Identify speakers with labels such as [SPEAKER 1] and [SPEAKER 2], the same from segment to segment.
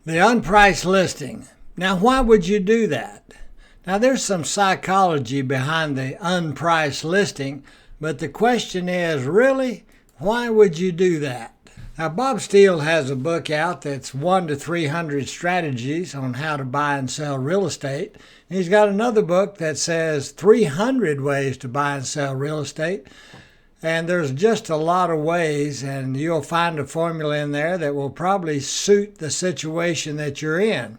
[SPEAKER 1] The unpriced listing. Now, why would you do that? Now, there's some psychology behind the unpriced listing, but the question is, really, why would you do that? Now, Bob Steele has a book out that's 1 to 300 strategies on how to buy and sell real estate. And he's got another book that says 300 ways to buy and sell real estate. And there's just a lot of ways, and you'll find a formula in there that will probably suit the situation that you're in.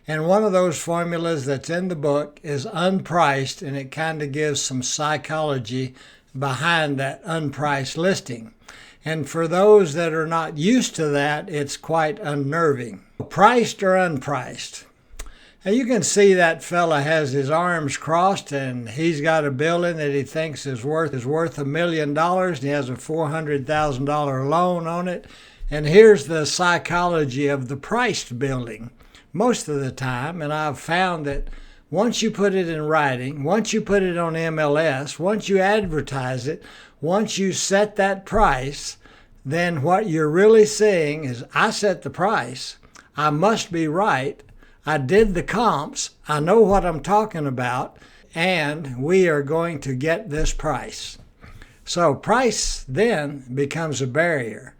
[SPEAKER 1] And one of those formulas that's in the book is unpriced, and it kind of gives some psychology behind that unpriced listing. And for those that are not used to that, it's quite unnerving. Priced or unpriced? Now you can see that fella has his arms crossed, and he's got a building that he thinks is worth $1 million, and he has a $400,000 loan on it. And here's the psychology of the priced building. Most of the time, and I've found that once you put it in writing, once you put it on MLS, once you advertise it, once you set that price, then what you're really saying is, I set the price, I must be right, I did the comps, I know what I'm talking about, and we are going to get this price. So price then becomes a barrier.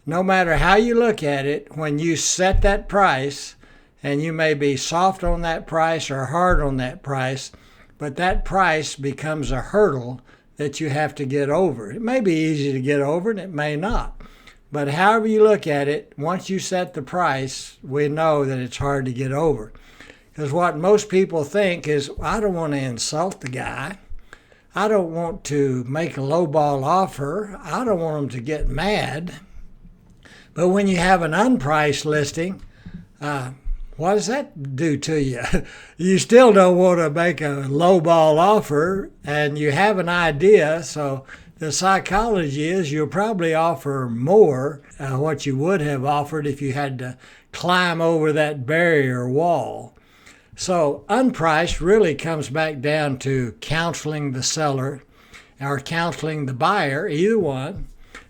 [SPEAKER 1] No matter how you look at it, when you set that price, and you may be soft on that price or hard on that price, but that price becomes a hurdle that you have to get over. It may be easy to get over and it may not. But however you look at it, once you set the price, we know that it's hard to get over. Because what most people think is, I don't want to insult the guy. I don't want to make a lowball offer. I don't want him to get mad. But when you have an unpriced listing, what does that do to you? You still don't want to make a lowball offer, and you have an idea. So the psychology is you'll probably offer more what you would have offered if you had to climb over that barrier wall. So unpriced really comes back down to counseling the seller or counseling the buyer, either one.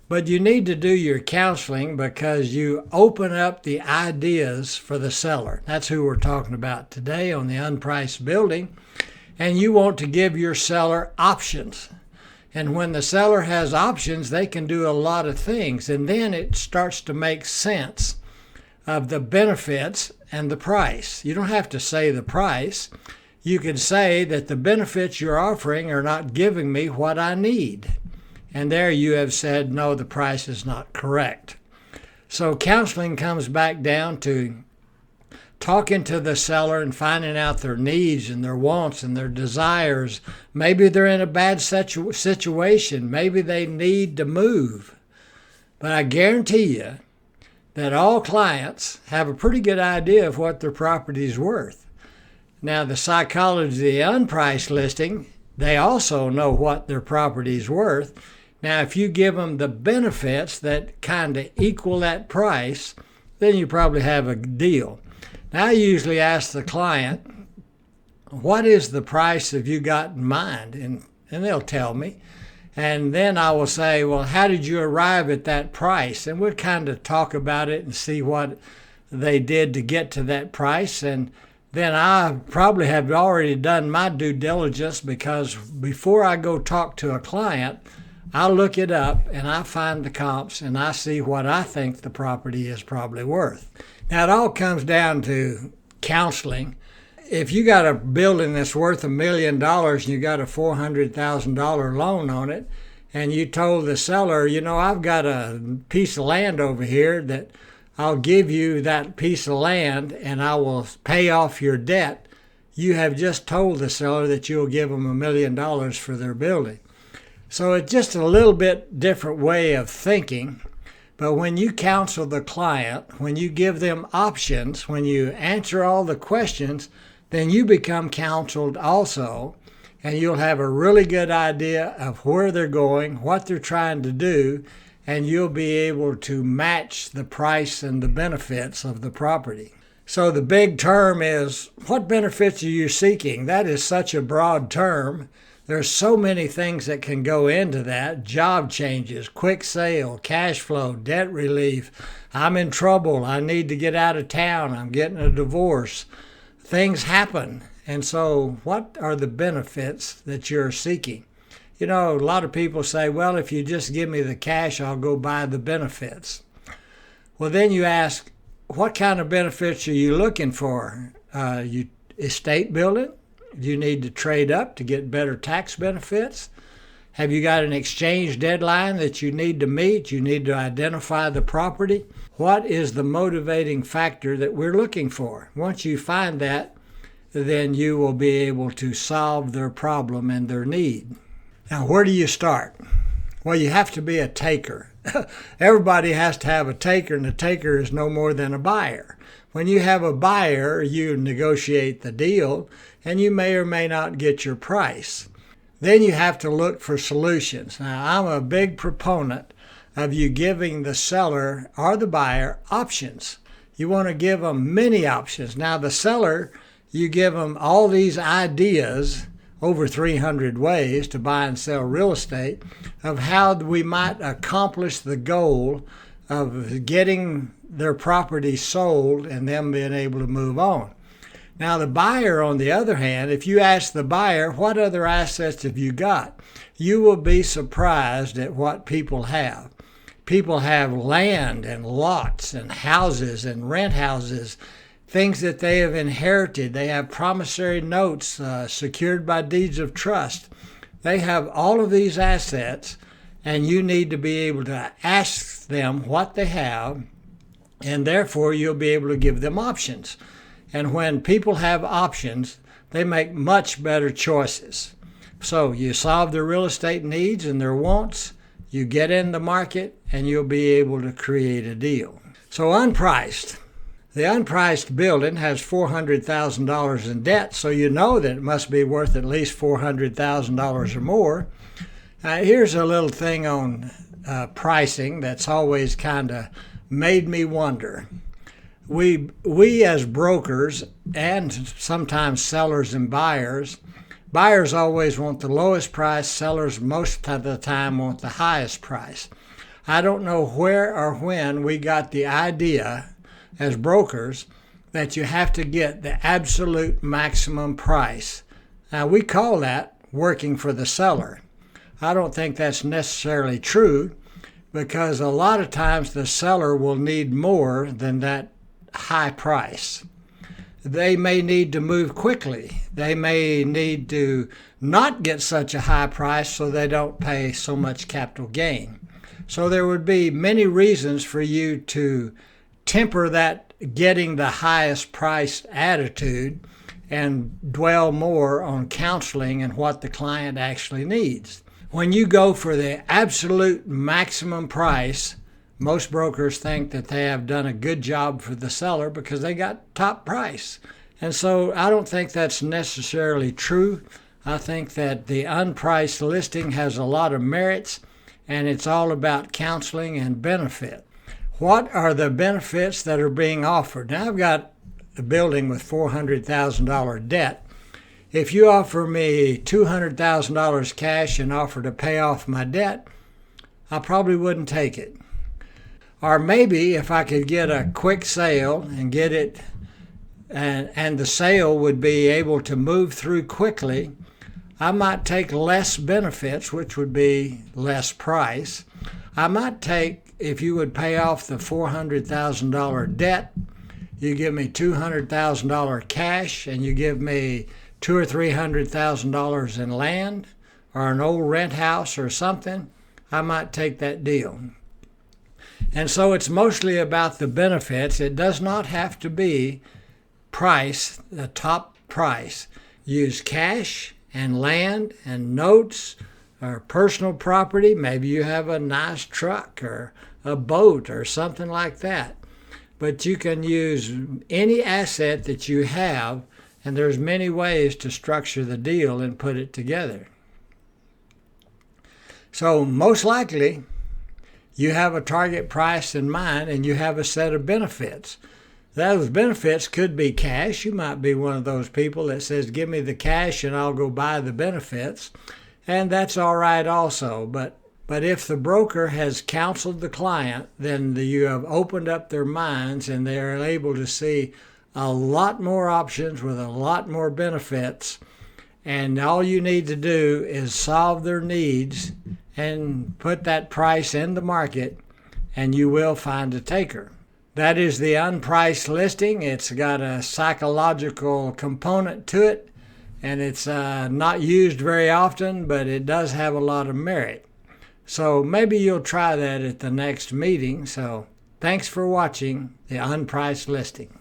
[SPEAKER 1] But you need to do your counseling because you open up the ideas for the seller. That's who we're talking about today on the unpriced building. And you want to give your seller options. And when the seller has options, they can do a lot of things. And then it starts to make sense of the benefits and the price. You don't have to say the price. You can say that the benefits you're offering are not giving me what I need. And there you have said, no, the price is not correct. So counseling comes back down to talking to the seller and finding out their needs and their wants and their desires. Maybe they're in a bad situation. Maybe they need to move. But I guarantee you that all clients have a pretty good idea of what their property is worth. Now, the psychology of the unpriced listing, they also know what their property is worth. Now, if you give them the benefits that kind of equal that price, then you probably have a deal. Now, I usually ask the client, what is the price have you got in mind? And they'll tell me. And then I will say, well, how did you arrive at that price? And we'll kind of talk about it and see what they did to get to that price. And then I probably have already done my due diligence, because before I go talk to a client, I look it up and I find the comps and I see what I think the property is probably worth. Now, it all comes down to counseling. If you got a building that's worth $1 million and you got a $400,000 loan on it, and you told the seller, I've got a piece of land over here that I'll give you that piece of land and I will pay off your debt, you have just told the seller that you'll give them $1 million for their building. So it's just a little bit different way of thinking. But when you counsel the client, when you give them options, when you answer all the questions, then you become counseled also. And you'll have a really good idea of where they're going, what they're trying to do, and you'll be able to match the price and the benefits of the property. So the big term is, what benefits are you seeking? That is such a broad term. There's so many things that can go into that. Job changes, quick sale, cash flow, debt relief. I'm in trouble. I need to get out of town. I'm getting a divorce. Things happen. And so what are the benefits that you're seeking? You know, a lot of people say, well, if you just give me the cash, I'll go buy the benefits. Well, then you ask, what kind of benefits are you looking for? Estate building? Do you need to trade up to get better tax benefits? Have you got an exchange deadline that you need to meet? You need to identify the property. What is the motivating factor that we're looking for? Once you find that, then you will be able to solve their problem and their need. Now, where do you start? Well, you have to be a taker. Everybody has to have a taker, and a taker is no more than a buyer. When you have a buyer, you negotiate the deal, and you may or may not get your price. Then you have to look for solutions. Now, I'm a big proponent of you giving the seller or the buyer options. You want to give them many options. Now, the seller, you give them all these ideas, over 300 ways to buy and sell real estate, of how we might accomplish the goal of getting their property sold and them being able to move on. Now, the buyer, on the other hand, if you ask the buyer, what other assets have you got? You will be surprised at what people have. People have land and lots and houses and rent houses, things that they have inherited. They have promissory notes secured by deeds of trust. They have all of these assets, and you need to be able to ask them what they have, and therefore you'll be able to give them options. And when people have options, they make much better choices. So you solve their real estate needs and their wants, you get in the market, and you'll be able to create a deal. So unpriced. The unpriced building has $400,000 in debt, so you know that it must be worth at least $400,000 or more. Here's a little thing on pricing that's always kind of made me wonder. We as brokers and sometimes sellers and buyers always want the lowest price. Sellers most of the time want the highest price. I don't know where or when we got the idea as brokers that you have to get the absolute maximum price. Now, we call that working for the seller. I don't think that's necessarily true, because a lot of times the seller will need more than that high price. They may need to move quickly. They may need to not get such a high price so they don't pay so much capital gain. So there would be many reasons for you to temper that getting the highest price attitude and dwell more on counseling and what the client actually needs. When you go for the absolute maximum price, most brokers think that they have done a good job for the seller because they got top price. And so I don't think that's necessarily true. I think that the unpriced listing has a lot of merits, and it's all about counseling and benefit. What are the benefits that are being offered? Now, I've got a building with $400,000 debt. If you offer me $200,000 cash and offer to pay off my debt, I probably wouldn't take it. Or maybe if I could get a quick sale and get it, and the sale would be able to move through quickly, I might take less benefits, which would be less price. I might take, if you would pay off the $400,000 debt, you give me $200,000 cash, and you give me $200,000 or $300,000 in land or an old rent house or something, I might take that deal. And so it's mostly about the benefits. It does not have to be price, the top price. Use cash and land and notes or personal property. Maybe you have a nice truck or a boat or something like that. But you can use any asset that you have, and there's many ways to structure the deal and put it together. So most likely, you have a target price in mind and you have a set of benefits. Those benefits could be cash. You might be one of those people that says, give me the cash and I'll go buy the benefits. and that's all right also. But if the broker has counseled the client, then you have opened up their minds and they are able to see a lot more options with a lot more benefits. And all you need to do is solve their needs and put that price in the market, and you will find a taker. That is the unpriced listing. It's got a psychological component to it, and it's not used very often, but it does have a lot of merit. So maybe you'll try that at the next meeting. So thanks for watching the Unpriced Listing.